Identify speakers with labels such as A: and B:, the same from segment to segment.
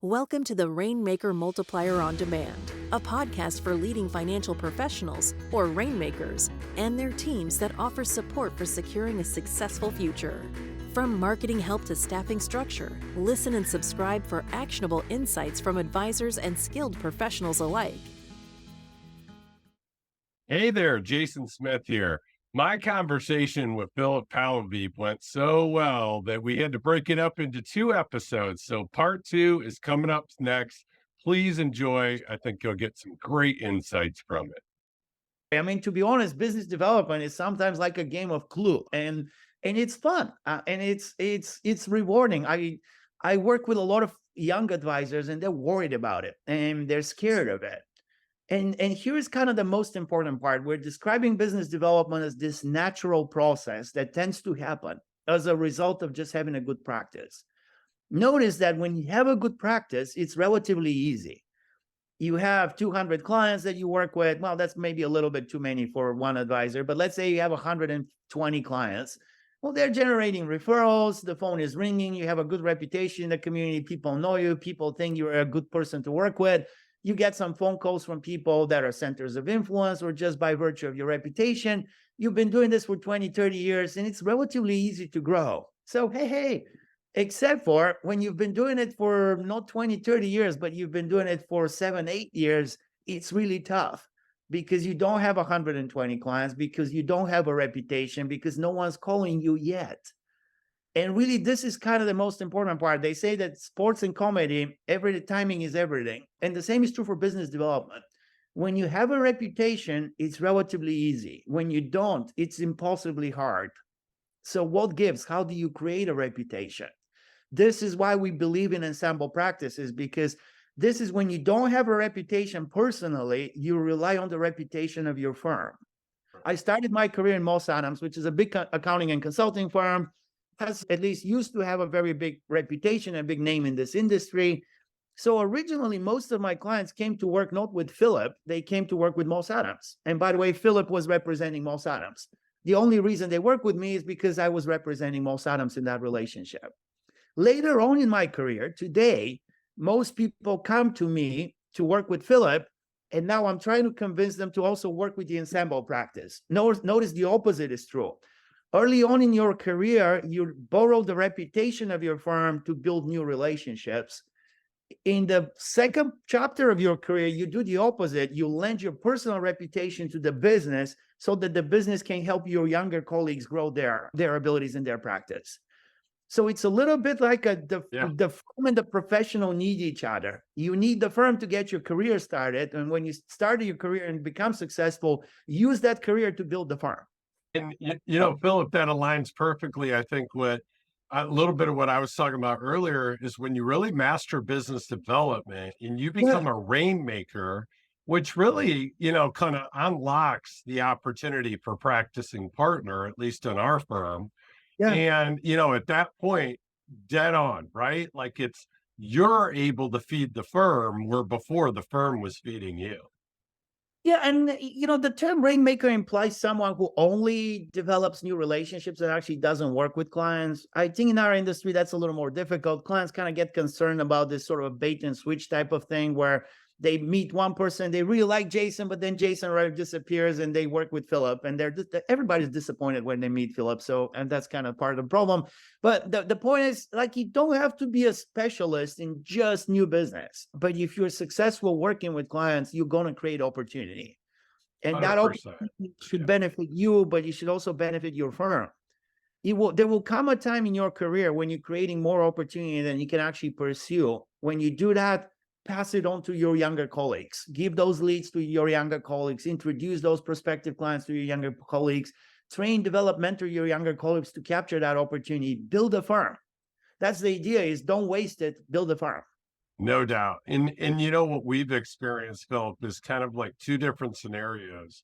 A: Welcome to the Rainmaker Multiplier on Demand, a podcast for leading financial professionals, or rainmakers, and their teams that offer support for securing a successful future. From marketing help to staffing structure, listen and subscribe for actionable insights from advisors and skilled professionals alike.
B: Hey there, Jason Smith here. My conversation with Philip Palaveev went so well that we had to break it up into 2 episodes. So part 2 is coming up next. Please enjoy. I think you'll get some great insights from it.
C: I mean, to be honest, business development is sometimes like a game of Clue, and it's fun, and it's rewarding. I work with a lot of young advisors, and they're worried about it, and they're scared of it. And here's kind of the most important part. We're describing business development as this natural process that tends to happen as a result of just having a good practice. Notice that when you have a good practice, it's relatively easy. You have 200 clients that you work with. Well, that's maybe a little bit too many for one advisor, but let's say you have 120 clients. Well, they're generating referrals. The phone is ringing. You have a good reputation in the community. People know you. People think you're a good person to work with. You get some phone calls from people that are centers of influence, or just by virtue of your reputation. You've been doing this for 20, 30 years, and it's relatively easy to grow. So, hey, except for when you've been doing it for not 20, 30 years, but you've been doing it for 7, 8 years, it's really tough because you don't have 120 clients, because you don't have a reputation, because no one's calling you yet. And really, this is kind of the most important part. They say that sports and comedy, timing is everything. And the same is true for business development. When you have a reputation, it's relatively easy. When you don't, it's impossibly hard. So what gives? How do you create a reputation? This is why we believe in ensemble practices, because this is when you don't have a reputation personally, you rely on the reputation of your firm. I started my career in Moss Adams, which is a big accounting and consulting firm. Has at least used to have a very big reputation and big name in this industry. So originally, most of my clients came to work not with Philip, they came to work with Moss Adams. And by the way, Philip was representing Moss Adams. The only reason they work with me is because I was representing Moss Adams in that relationship. Later on in my career, today, most people come to me to work with Philip, and now I'm trying to convince them to also work with the ensemble practice. Notice the opposite is true. Early on in your career, you borrow the reputation of your firm to build new relationships. In the second chapter of your career, you do the opposite. You lend your personal reputation to the business so that the business can help your younger colleagues grow their abilities in their practice. So it's a little bit like the firm and the professional need each other. You need the firm to get your career started. And when you start your career and become successful, use that career to build the firm.
B: And, Philip, that aligns perfectly, I think, with a little bit of what I was talking about earlier is when you really master business development and you become a rainmaker, which really, kind of unlocks the opportunity for practicing partner, at least in our firm. Yeah. And, at that point, dead on, right? Like you're able to feed the firm where before the firm was feeding you.
C: Yeah, and the term rainmaker implies someone who only develops new relationships and actually doesn't work with clients. I think in our industry, that's a little more difficult. Clients kind of get concerned about this sort of bait and switch type of thing where they meet one person, they really like Jason, but then Jason right disappears and they work with Philip, and everybody's disappointed when they meet Philip. And that's kind of part of the problem. But the point is, like, you don't have to be a specialist in just new business, but if you're successful working with clients, you're going to create opportunity. And 100%. That opportunity should benefit you, but you should also benefit your firm. There will come a time in your career when you're creating more opportunity than you can actually pursue. When you do that, pass it on to your younger colleagues. Give those leads to your younger colleagues. Introduce those prospective clients to your younger colleagues. Train, develop, mentor your younger colleagues to capture that opportunity. Build a firm. That's the idea, is don't waste it. Build a firm.
B: No doubt. And what we've experienced, Philip, is kind of like 2 different scenarios.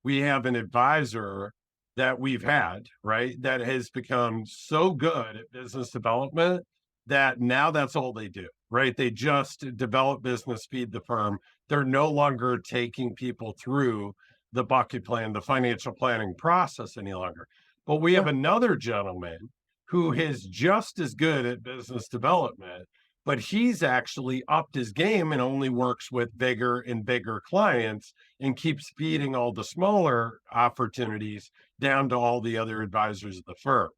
B: We have an advisor that we've had, right, that has become so good at business development that now that's all they do, right? They just develop business, feed the firm. They're no longer taking people through the bucket plan, the financial planning process any longer. But we have another gentleman who is just as good at business development, but he's actually upped his game and only works with bigger and bigger clients and keeps feeding all the smaller opportunities down to all the other advisors of the firm.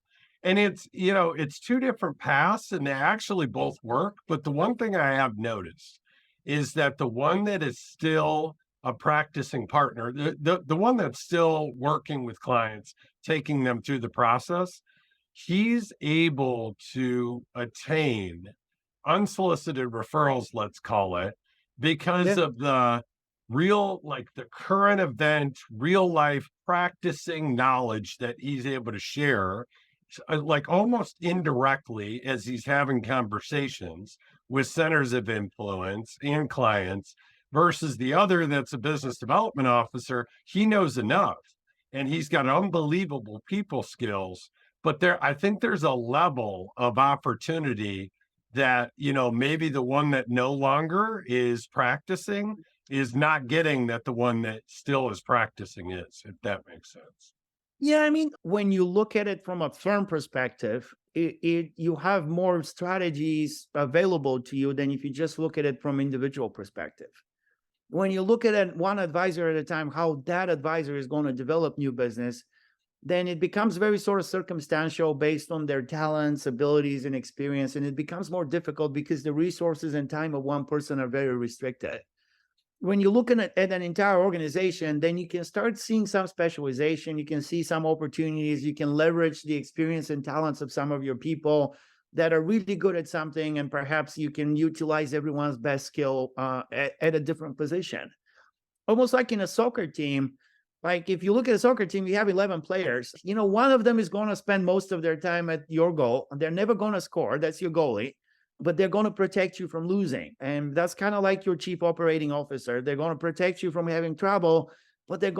B: And it's two different paths and they actually both work. But the one thing I have noticed is that the one that is still a practicing partner, the one that's still working with clients, taking them through the process, he's able to attain unsolicited referrals, let's call it, because
C: Yeah.
B: of the real, like the current event, real life practicing knowledge that he's able to share, like almost indirectly as he's having conversations with centers of influence and clients versus the other that's a business development officer. He knows enough and he's got unbelievable people skills. But I think there's a level of opportunity that, maybe the one that no longer is practicing is not getting that the one that still is practicing is, if that makes sense.
C: Yeah, I mean, when you look at it from a firm perspective, you have more strategies available to you than if you just look at it from individual perspective. When you look at it one advisor at a time, how that advisor is going to develop new business, then it becomes very sort of circumstantial based on their talents, abilities, and experience. And it becomes more difficult because the resources and time of one person are very restricted. When you're looking at an entire organization, then you can start seeing some specialization. You can see some opportunities. You can leverage the experience and talents of some of your people that are really good at something, and perhaps you can utilize everyone's best skill at a different position. Almost like in a soccer team, like if you look at a soccer team, you have 11 players. One of them is going to spend most of their time at your goal. They're never going to score. That's your goalie, but they're going to protect you from losing. And that's kind of like your chief operating officer. They're going to protect you from having trouble, but they're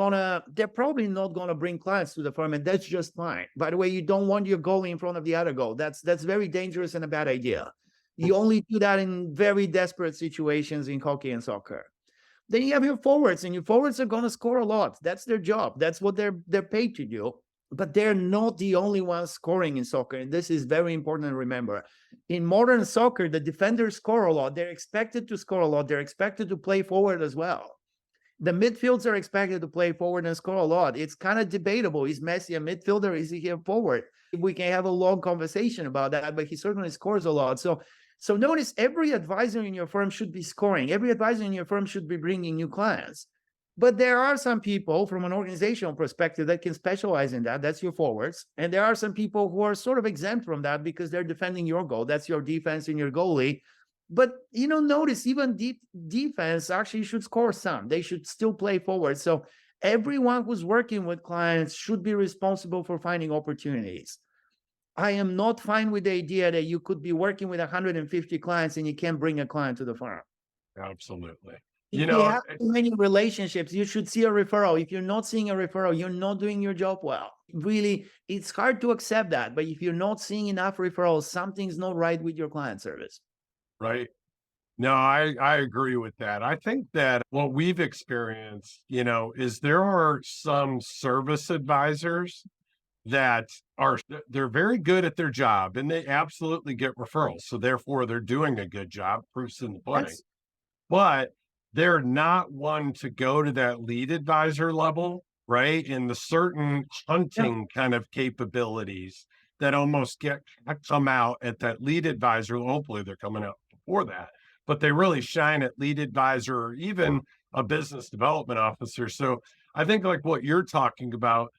C: probably not going to bring clients to the firm. And that's just fine. By the way, you don't want your goalie in front of the other goal. That's very dangerous and a bad idea. You only do that in very desperate situations in hockey and soccer. Then you have your forwards, and your forwards are going to score a lot. That's their job. That's what they're paid to do. But they're not the only ones scoring in soccer. And this is very important to remember. In modern soccer, the defenders score a lot. They're expected to score a lot. They're expected to play forward as well. The midfields are expected to play forward and score a lot. It's kind of debatable. Is Messi a midfielder? Is he a forward? We can have a long conversation about that, but he certainly scores a lot. So notice every advisor in your firm should be scoring. Every advisor in your firm should be bringing new clients. But there are some people from an organizational perspective that can specialize in that. That's your forwards. And there are some people who are sort of exempt from that because they're defending your goal. That's your defense and your goalie. But, notice even defense actually should score some. They should still play forward. So everyone who's working with clients should be responsible for finding opportunities. I am not fine with the idea that you could be working with 150 clients and you can't bring a client to the firm.
B: Absolutely.
C: If you have too many relationships, you should see a referral. If you're not seeing a referral, you're not doing your job well. Really, it's hard to accept that. But if you're not seeing enough referrals, something's not right with your client service.
B: Right. No, I agree with that. I think that what we've experienced, is there are some service advisors that they're very good at their job and they absolutely get referrals. So therefore they're doing a good job, proofs in the pudding.
C: That's
B: But they're not one to go to that lead advisor level, right? And the certain
C: yeah.
B: hunting kind of capabilities that almost come out at that lead advisor. Hopefully they're coming out before that, but they really shine at lead advisor or even a business development officer. So I think like what you're talking about,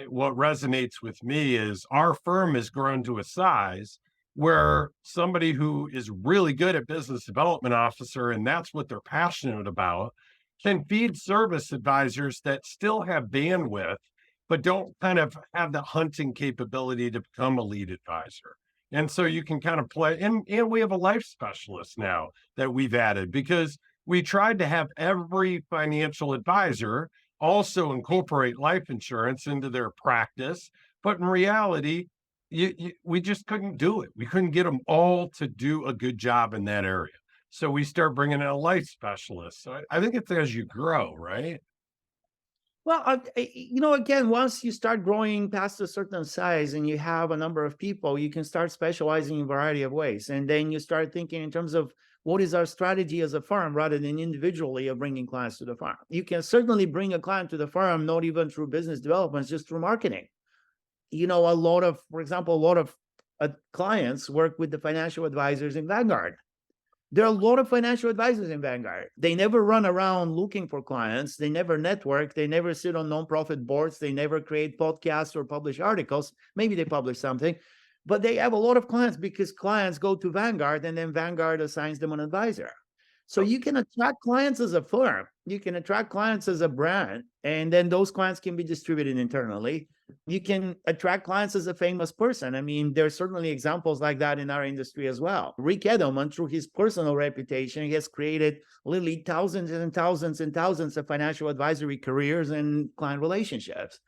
B: what resonates with me is our firm has grown to a size where somebody who is really good at business development officer and that's what they're passionate about can feed service advisors that still have bandwidth but don't kind of have the hunting capability to become a lead advisor. And so you can kind of play and we have a life specialist now that we've added because we tried to have every financial advisor also incorporate life insurance into their practice, but in reality we just couldn't do it. We couldn't get them all to do a good job in that area. So we start bringing in a life specialist. So I think it's as you grow, right?
C: Well, again, once you start growing past a certain size and you have a number of people, you can start specializing in a variety of ways. And then you start thinking in terms of what is our strategy as a firm rather than individually of bringing clients to the firm. You can certainly bring a client to the firm, not even through business development, just through marketing. For example, a lot of clients work with the financial advisors in Vanguard. There are a lot of financial advisors in Vanguard. They never run around looking for clients. They never network. They never sit on nonprofit boards. They never create podcasts or publish articles. Maybe they publish something, but they have a lot of clients because clients go to Vanguard and then Vanguard assigns them an advisor. So you can attract clients as a firm. You can attract clients as a brand, and then those clients can be distributed internally. You can attract clients as a famous person. I mean, there's certainly examples like that in our industry as well. Rick Edelman, through his personal reputation, he has created literally thousands and thousands and thousands of financial advisory careers and client relationships.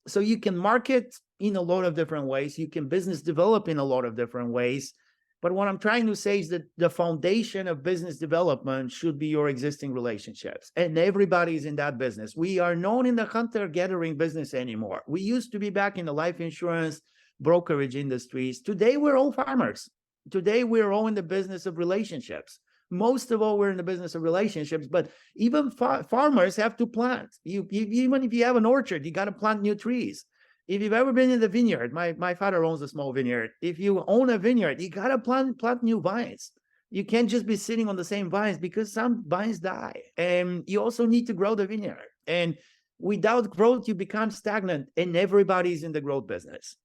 C: So you can market in a lot of different ways. You can business develop in a lot of different ways. But what I'm trying to say is that the foundation of business development should be your existing relationships. And everybody's in that business. We are known in the hunter-gathering business anymore. We used to be back in the life insurance brokerage industries. Today, we're all farmers. Today, we're all in the business of relationships. Most of all, we're in the business of relationships, but even farmers have to plant. Even if you have an orchard, you got to plant new trees. If you've ever been in the vineyard, my father owns a small vineyard. If you own a vineyard, you got to plant new vines. You can't just be sitting on the same vines because some vines die. And you also need to grow the vineyard. And without growth, you become stagnant, and everybody's in the growth business.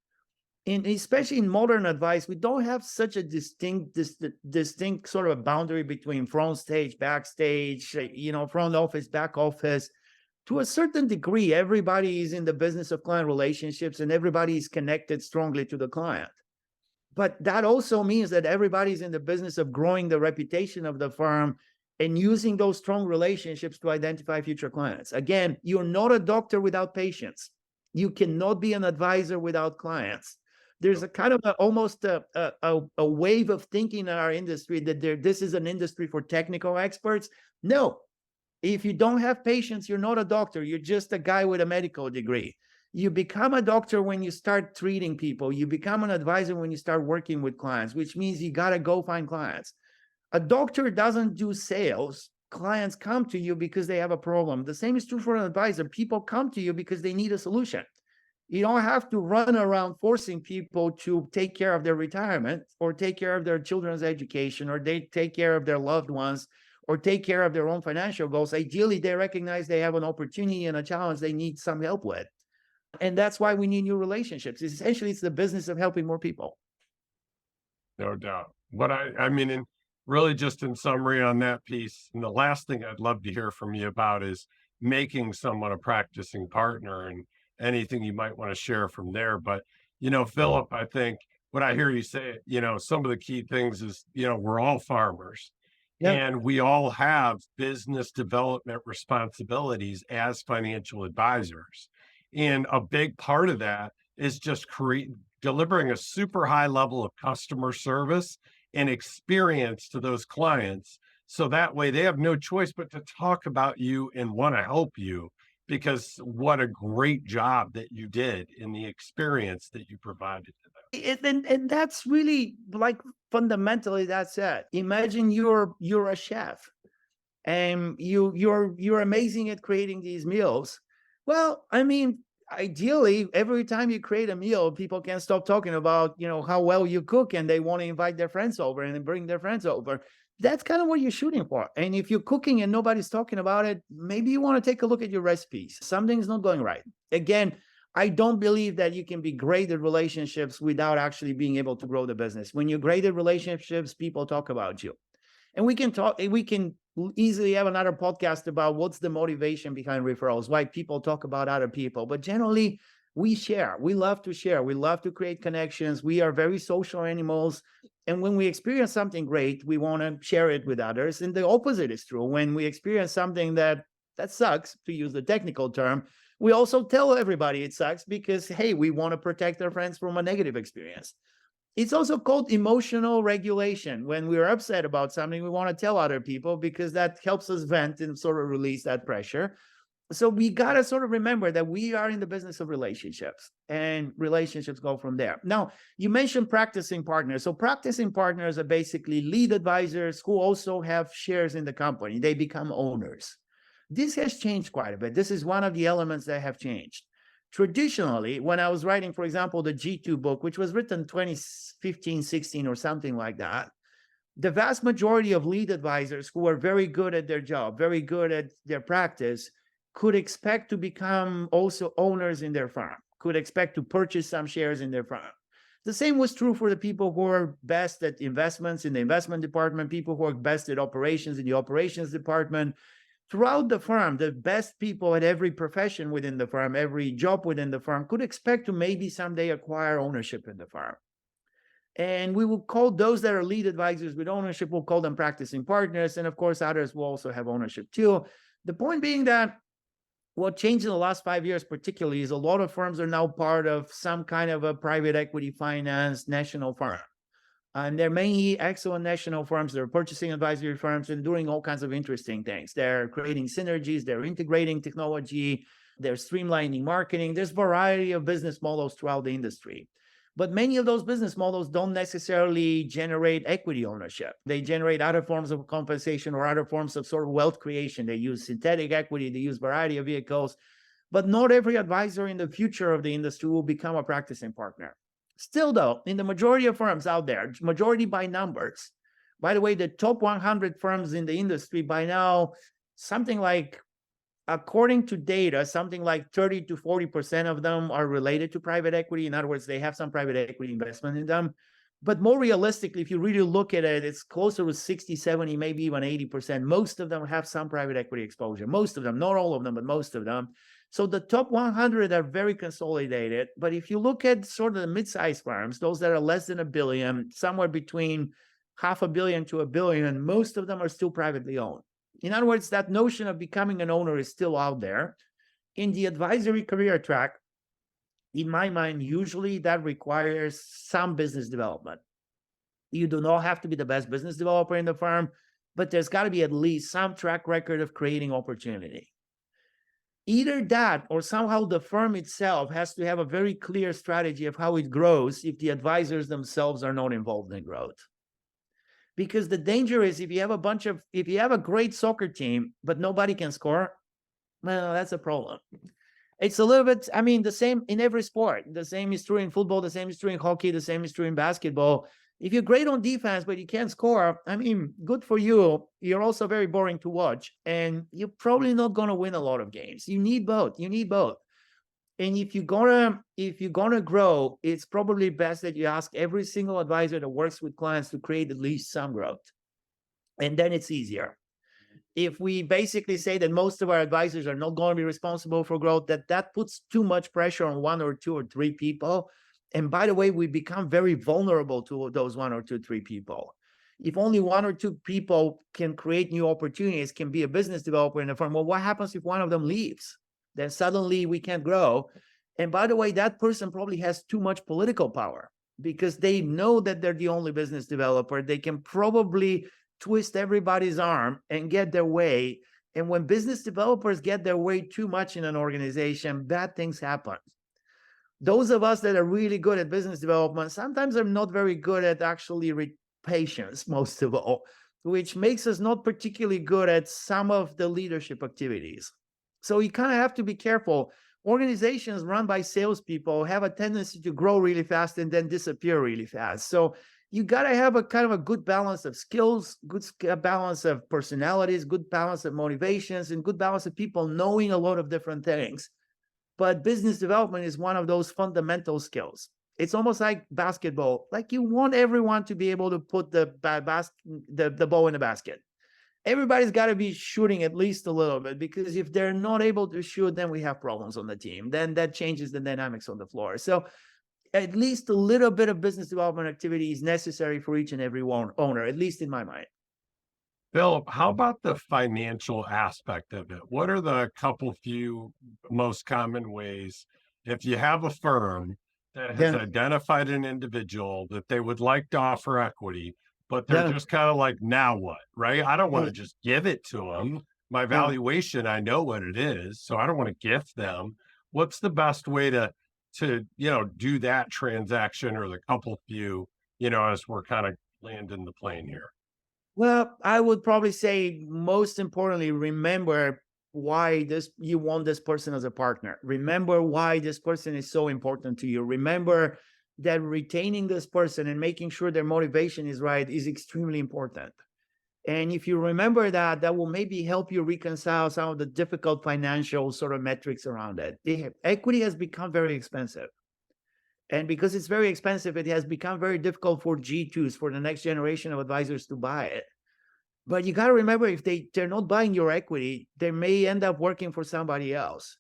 C: And especially in modern advice, we don't have such a distinct sort of a boundary between front stage, backstage, front office, back office. To a certain degree, everybody is in the business of client relationships and everybody is connected strongly to the client. But that also means that everybody's in the business of growing the reputation of the firm and using those strong relationships to identify future clients. Again, you're not a doctor without patients. You cannot be an advisor without clients. There's a kind of almost a wave of thinking in our industry that this is an industry for technical experts. No. If you don't have patients, you're not a doctor. You're just a guy with a medical degree. You become a doctor when you start treating people. You become an advisor when you start working with clients, which means you got to go find clients. A doctor doesn't do sales. Clients come to you because they have a problem. The same is true for an advisor. People come to you because they need a solution. You don't have to run around forcing people to take care of their retirement or take care of their children's education or they take care of their loved ones or take care of their own financial goals. Ideally, they recognize they have an opportunity and a challenge they need some help with. And that's why we need new relationships. Essentially, it's the business of helping more people.
B: No doubt. What I mean, and really just in summary on that piece, and the last thing I'd love to hear from you about is making someone a practicing partner and anything you might want to share from there. But, Philip, I think what I hear you say, some of the key things is, we're all farmers.
C: Yeah.
B: And we all have business development responsibilities as financial advisors. And a big part of that is just delivering a super high level of customer service and experience to those clients. So that way they have no choice but to talk about you and want to help you because what a great job that you did in the experience that you provided to them.
C: And that's really like fundamentally that's it. Imagine you're a chef and you're amazing at creating these meals. Well, I mean, ideally, every time you create a meal, people can't stop talking about, how well you cook and they want to invite their friends over and bring their friends over. That's kind of what you're shooting for. And if you're cooking and nobody's talking about it, maybe you want to take a look at your recipes. Something's not going right. Again, I don't believe that you can be great at relationships without actually being able to grow the business. When you're great at relationships, people talk about you. And we can easily have another podcast about what's the motivation behind referrals, why people talk about other people. But generally, we share. We love to share. We love to create connections. We are very social animals. And when we experience something great, we want to share it with others. And the opposite is true. When we experience something that sucks, to use the technical term, we also tell everybody it sucks because, hey, we want to protect our friends from a negative experience. It's also called emotional regulation. When we're upset about something, we want to tell other people because that helps us vent and sort of release that pressure. So we got to sort of remember that we are in the business of relationships, and relationships go from there. Now, you mentioned practicing partners. So practicing partners are basically lead advisors who also have shares in the company. They become owners. This has changed quite a bit. This is one of the elements that have changed. Traditionally, when I was writing, for example, the G2 book, which was written 2015, 16 or something like that, the vast majority of lead advisors who are very good at their job, very good at their practice, could expect to become also owners in their firm, could expect to purchase some shares in their firm. The same was true for the people who are best at investments in the investment department, people who are best at operations in the operations department. Throughout the firm, the best people at every profession within the firm, every job within the firm, could expect to maybe someday acquire ownership in the firm. And we will call those that are lead advisors with ownership, we'll call them practicing partners. And of course, others will also have ownership too. The point being that what changed in the last 5 years, particularly, is a lot of firms are now part of some kind of a private equity finance national firm. And they're mainly excellent national firms. They're purchasing advisory firms and doing all kinds of interesting things. They're creating synergies, they're integrating technology, they're streamlining marketing. There's a variety of business models throughout the industry. But many of those business models don't necessarily generate equity ownership. They generate other forms of compensation or other forms of sort of wealth creation. They use synthetic equity, they use a variety of vehicles. But not every advisor in the future of the industry will become a practicing partner. Still, though, in the majority of firms out there, majority by numbers, by the way, the top 100 firms in the industry by now, something like, according to data, something like 30 to 40% of them are related to private equity. In other words, they have some private equity investment in them. But more realistically, if you really look at it, it's closer to 60, 70, maybe even 80%. Most of them have some private equity exposure. Most of them, not all of them, but most of them. So the top 100 are very consolidated. But if you look at sort of the mid-sized firms, those that are less than $1 billion, somewhere between $500 million to $1 billion, most of them are still privately owned. In other words, that notion of becoming an owner is still out there. In the advisory career track, in my mind, usually that requires some business development. You do not have to be the best business developer in the firm, but there's got to be at least some track record of creating opportunity. Either that or somehow the firm itself has to have a very clear strategy of how it grows if the advisors themselves are not involved in growth. Because the danger is if you have a great soccer team, but nobody can score, well, that's a problem. It's a little bit, the same in every sport. The same is true in football, the same is true in hockey, the same is true in basketball. If you're great on defense, but you can't score, good for you. You're also very boring to watch, and you're probably not going to win a lot of games. You need both. And if you're gonna grow, it's probably best that you ask every single advisor that works with clients to create at least some growth. And then it's easier. If we basically say that most of our advisors are not going to be responsible for growth, that puts too much pressure on one or two or three people. And by the way, we become very vulnerable to those one or two, three people. If only one or two people can create new opportunities, can be a business developer in a firm, well, what happens if one of them leaves? Then suddenly we can't grow. And by the way, that person probably has too much political power because they know that they're the only business developer. They can probably twist everybody's arm and get their way. And when business developers get their way too much in an organization, bad things happen. Those of us that are really good at business development sometimes are not very good at actually patience, most of all, which makes us not particularly good at some of the leadership activities. So you kind of have to be careful. Organizations run by salespeople have a tendency to grow really fast and then disappear really fast. So you got to have a kind of a good balance of skills, good balance of personalities, good balance of motivations, and good balance of people knowing a lot of different things. But business development is one of those fundamental skills. It's almost like basketball. Like you want everyone to be able to put the ball in the basket. Everybody's got to be shooting at least a little bit, because if they're not able to shoot, then we have problems on the team. Then that changes the dynamics on the floor. So at least a little bit of business development activity is necessary for each and every owner, at least in my mind.
B: Philip, how about the financial aspect of it? What are the few most common ways if you have a firm that has identified an individual that they would like to offer equity, but they're just kind of like, now what, right? I don't want to just give it to them. My
C: Yeah.
B: valuation, I know what it is, so I don't want to gift them. What's the best way to do that transaction or the couple few, as we're kind of landing the plane here?
C: Well, I would probably say most importantly, remember why this you want this person as a partner. Remember why this person is so important to you. Remember that retaining this person and making sure their motivation is right is extremely important. And if you remember that, that will maybe help you reconcile some of the difficult financial sort of metrics around it. Equity has become very expensive. And because it's very expensive, it has become very difficult for G2s, for the next generation of advisors to buy it. But you got to remember, if they're not buying your equity, they may end up working for somebody else.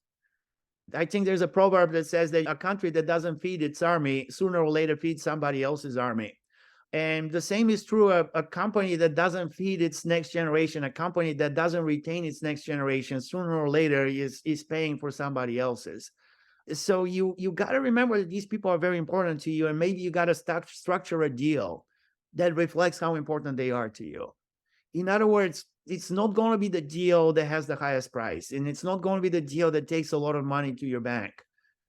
C: I think there's a proverb that says that a country that doesn't feed its army sooner or later feeds somebody else's army. And the same is true of a company that doesn't feed its next generation, a company that doesn't retain its next generation, sooner or later is paying for somebody else's. So you got to remember that these people are very important to you, and maybe you got to structure a deal that reflects how important they are to you. In other words, it's not going to be the deal that has the highest price, and it's not going to be the deal that takes a lot of money to your bank,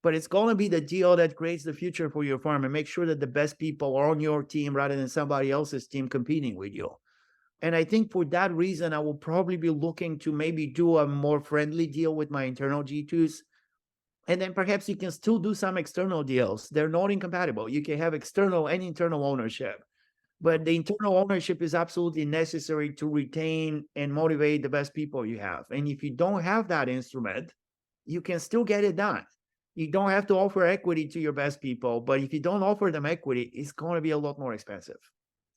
C: but it's going to be the deal that creates the future for your firm and make sure that the best people are on your team rather than somebody else's team competing with you. And I think for that reason, I will probably be looking to maybe do a more friendly deal with my internal G2s. And then perhaps you can still do some external deals. They're not incompatible. You can have external and internal ownership, but the internal ownership is absolutely necessary to retain and motivate the best people you have. And if you don't have that instrument, you can still get it done. You don't have to offer equity to your best people, but if you don't offer them equity, it's going to be a lot more expensive.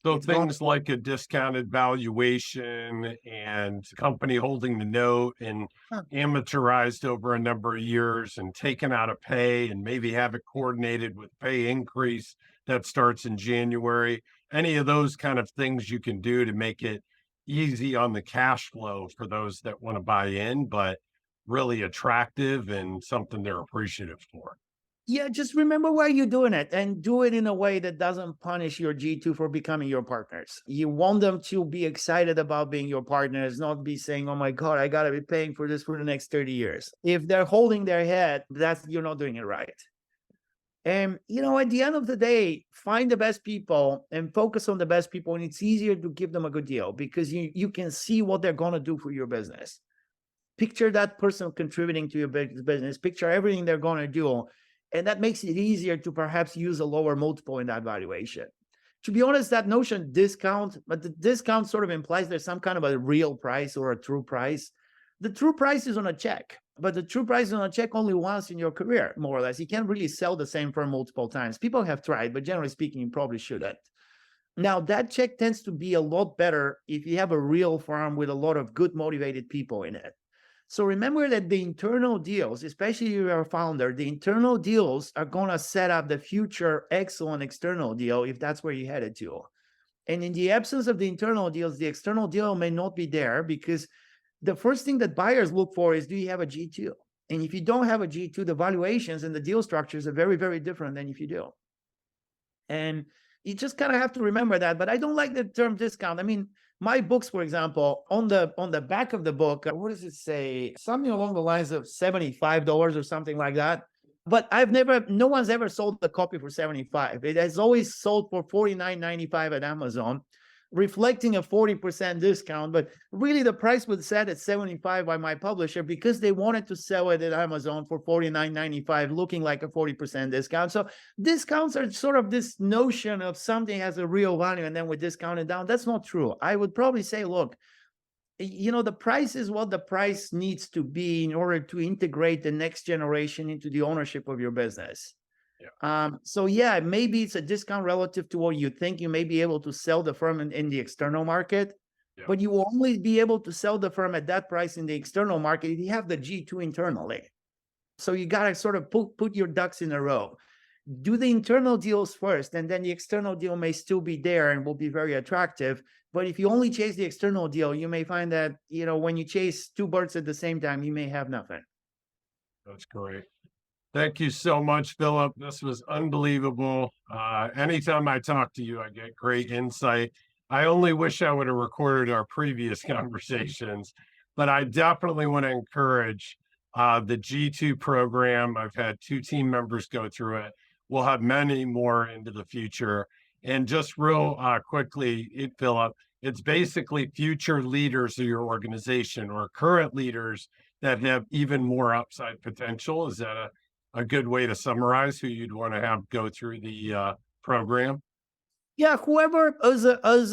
B: So
C: It's going
B: things like a discounted valuation and company holding the note and
C: to,
B: amortized over a number of years and taken out of pay and maybe have it coordinated with pay increase that starts in January. Any of those kind of things you can do to make it easy on the cash flow for those that want to buy in, but really attractive and something they're appreciative for.
C: yeah, just remember why you're doing it and do it in a way that doesn't punish your G2 for becoming your partners. You want them to be excited about being your partners, not be saying, oh my God, I got to be paying for this for the next 30 years. If they're holding their head, you're not doing it right. And, at the end of the day, find the best people and focus on the best people. And it's easier to give them a good deal because you can see what they're going to do for your business. Picture that person contributing to your business, picture everything they're going to do. And that makes it easier to perhaps use a lower multiple in that valuation. To be honest, that notion discount, but the discount sort of implies there's some kind of a real price or a true price. The true price is on a check, but the true price is on a check only once in your career, more or less. You can't really sell the same firm multiple times. People have tried, but generally speaking, you probably shouldn't. Now, that check tends to be a lot better if you have a real firm with a lot of good, motivated people in it. So remember that the internal deals, especially if you're a founder, the internal deals are going to set up the future excellent external deal if that's where you're headed to. And in the absence of the internal deals, the external deal may not be there because the first thing that buyers look for is, do you have a G2? And if you don't have a G2, the valuations and the deal structures are very, very different than if you do. And you just kind of have to remember that. But I don't like the term discount. I mean, my books, for example, on the back of the book, what does it say? Something along the lines of $75 or something like that. But no one's ever sold a copy for 75. It has always sold for $49.95 at Amazon, reflecting a 40% discount. But really, the price was set at 75 by my publisher because they wanted to sell it at Amazon for $49.95, looking like a 40% discount. So discounts are sort of this notion of something has a real value and then we discount it down. That's not true. I would probably say, look, the price is what the price needs to be in order to integrate the next generation into the ownership of your business.
B: Yeah.
C: So yeah, maybe it's a discount relative to what you think you may be able to sell the firm in the external market,
B: Yeah.
C: but you will only be able to sell the firm at that price in the external market if you have the G2 internally. So you got to sort of put your ducks in a row. Do the internal deals first, and then the external deal may still be there and will be very attractive. But if you only chase the external deal, you may find that, when you chase two birds at the same time, you may have nothing.
B: That's great. Thank you so much, Philip. This was unbelievable. Anytime I talk to you, I get great insight. I only wish I would have recorded our previous conversations. But I definitely want to encourage the G2 program. I've had 2 team members go through it. We'll have many more into the future. And just real quickly, Philip, it's basically future leaders of your organization or current leaders that have even more upside potential. Is that a good way to summarize who you'd want to have go through the program?
C: Yeah, whoever as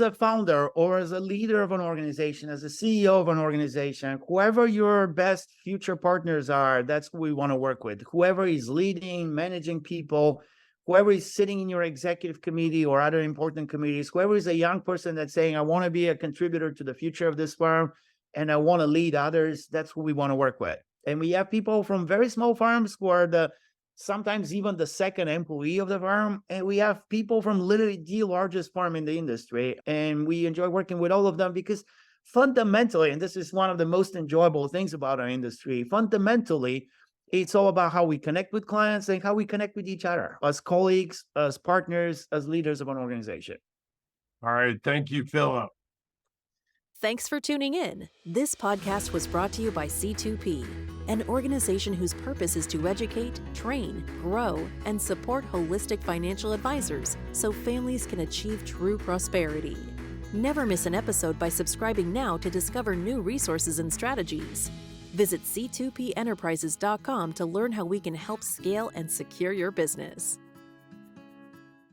C: a founder or as a leader of an organization, as a CEO of an organization, whoever your best future partners are, that's who we want to work with. Whoever is leading, managing people, whoever is sitting in your executive committee or other important committees, whoever is a young person that's saying, I want to be a contributor to the future of this firm and I want to lead others, that's who we want to work with. And we have people from very small firms who are sometimes even the second employee of the firm. And we have people from literally the largest firm in the industry. And we enjoy working with all of them because fundamentally, and this is one of the most enjoyable things about our industry, fundamentally, it's all about how we connect with clients and how we connect with each other as colleagues, as partners, as leaders of an organization.
B: All right. Thank you, Philip.
A: Thanks for tuning in. This podcast was brought to you by C2P, an organization whose purpose is to educate, train, grow, and support holistic financial advisors so families can achieve true prosperity. Never miss an episode by subscribing now to discover new resources and strategies. Visit c2penterprises.com to learn how we can help scale and secure your business.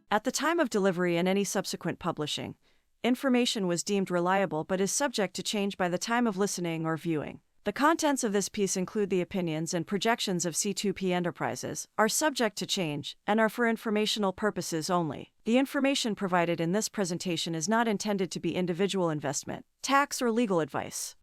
D: At the time of delivery and any subsequent publishing, information was deemed reliable but is subject to change by the time of listening or viewing. The contents of this piece include the opinions and projections of C2P Enterprises, are subject to change, and are for informational purposes only. The information provided in this presentation is not intended to be individual investment, tax, or legal advice.